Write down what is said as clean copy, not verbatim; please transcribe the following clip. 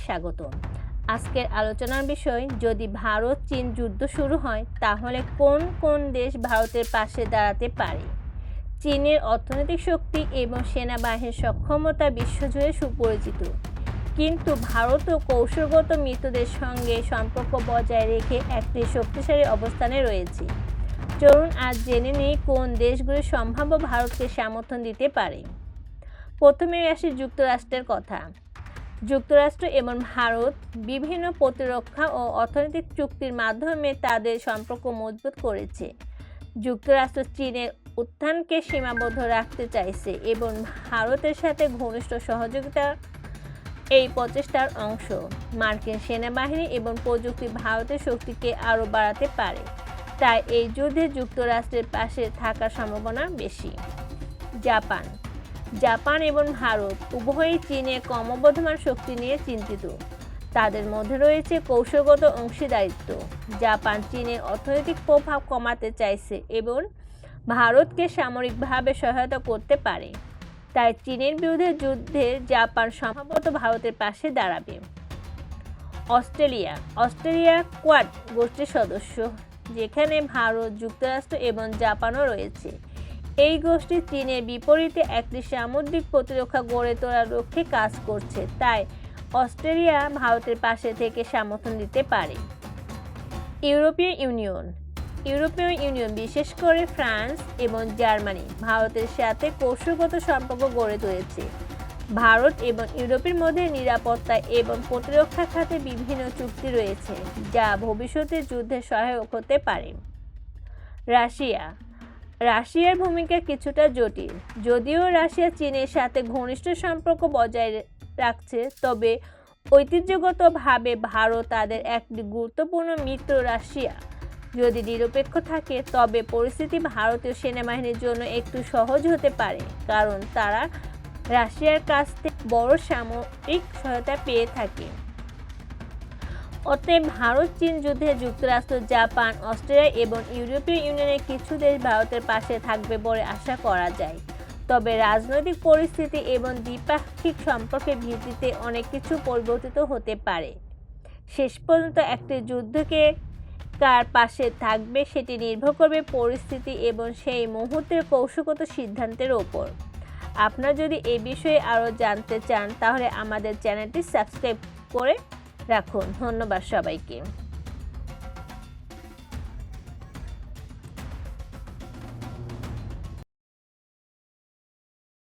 স্বাগতম। আজকের আলোচনার বিষয়, যদি ভারত চীন যুদ্ধ শুরু হয় তাহলে কোন কোন দেশ ভারতের পাশে দাঁড়াতে পারে। চীনের অর্থনৈতিক শক্তি এবং সেনাবাহিনীর সক্ষমতা বিশ্বজুড়ে সুপরিচিত, কিন্তু ভারতও কৌশলগত মিত্রদের সঙ্গে সম্পর্ক বজায় রেখে একটি শক্তিশালী অবস্থানে রয়েছে। চলুন আজ জেনে নিই কোন দেশগুলি সম্ভাব্য ভারতকে সমর্থন দিতে পারে। প্রথমে আসি যুক্তরাষ্ট্রের কথা। যুক্তরাষ্ট্র এবং ভারত বিভিন্ন প্রতিরক্ষা ও অর্থনৈতিক চুক্তির মাধ্যমে তাদের সম্পর্ক মজবুত করেছে। যুক্তরাষ্ট্র চীনের উত্থানকে সীমাবদ্ধ রাখতে চাইছে এবং ভারতের সাথে ঘনিষ্ঠ সহযোগিতা এই প্রচেষ্টার অংশ। মার্কিন সেনাবাহিনী এবং প্রযুক্তি ভারতের শক্তিকে আরও বাড়াতে পারে, তাই এই যুদ্ধে যুক্তরাষ্ট্রের পাশে থাকার সম্ভাবনা বেশি। জাপান এবং ভারত উভয়ই চীনের ক্রমবর্ধমান শক্তি নিয়ে চিন্তিত। তাদের মধ্যে রয়েছে কৌশলগত অংশীদারিত্ব। জাপান চীনের অর্থনৈতিক প্রভাব কমাতে চাইছে এবং ভারতকে সামরিকভাবে সহায়তা করতে পারে, তাই চীনের বিরুদ্ধে যুদ্ধে জাপান সম্ভবত ভারতের পাশে দাঁড়াবে। অস্ট্রেলিয়া কোয়াড গোষ্ঠীর সদস্য, যেখানে ভারত, যুক্তরাষ্ট্র এবং জাপানও রয়েছে। এই গোষ্ঠী চীনের বিপরীতে একটি সামুদ্রিক প্রতিরক্ষা গড়ে তোলার লক্ষ্যে কাজ করছে, তাই অস্ট্রেলিয়া ভারতের পাশে থেকে সমর্থন দিতে পারে। ইউরোপীয় ইউনিয়ন বিশেষ করে ফ্রান্স এবং জার্মানি ভারতের সাথে কৌশলগত সম্পর্ক গড়ে তুলেছে। ভারত এবং ইউরোপের মধ্যে নিরাপত্তা এবং প্রতিরক্ষা খাতে বিভিন্ন চুক্তি রয়েছে, যা ভবিষ্যতে যুদ্ধে সহায়ক হতে পারে। রাশিয়ার ভূমিকা কিছুটা জটিল। যদিও রাশিয়া চীনের সাথে ঘনিষ্ঠ সম্পর্ক বজায় রাখছে, তবে ঐতিহ্যগতভাবে ভারত তাদের একটি গুরুত্বপূর্ণ মিত্র। রাশিয়া যদি নিরপেক্ষ থাকে তবে পরিস্থিতি ভারতীয় সেনাবাহিনীর জন্য একটু সহজ হতে পারে, কারণ তারা রাশিয়ার কাছ থেকে বড় সামরিক সহায়তা পেয়ে থাকে। অতএব ভারত চীন যুদ্ধে যুক্তরাষ্ট্র, জাপান, অস্ট্রেলিয়া এবং ইউরোপীয় ইউনিয়নের কিছু দেশ ভারতের পাশে থাকবে বলে আশা করা যায়। তবে রাজনৈতিক পরিস্থিতি এবং দ্বিপাক্ষিক সম্পর্কের ভিত্তিতে অনেক কিছু পরিবর্তিত হতে পারে। শেষ পর্যন্ত একটি যুদ্ধকে কার পাশে থাকবে সেটি নির্ভর করবে পরিস্থিতি এবং সেই মুহূর্তের কৌশলগত সিদ্ধান্তের ওপর। আপনারা যদি এই বিষয়ে আরও জানতে চান তাহলে আমাদের চ্যানেলটি সাবস্ক্রাইব করে রাখুন। ধন্যবাদ সবাইকে।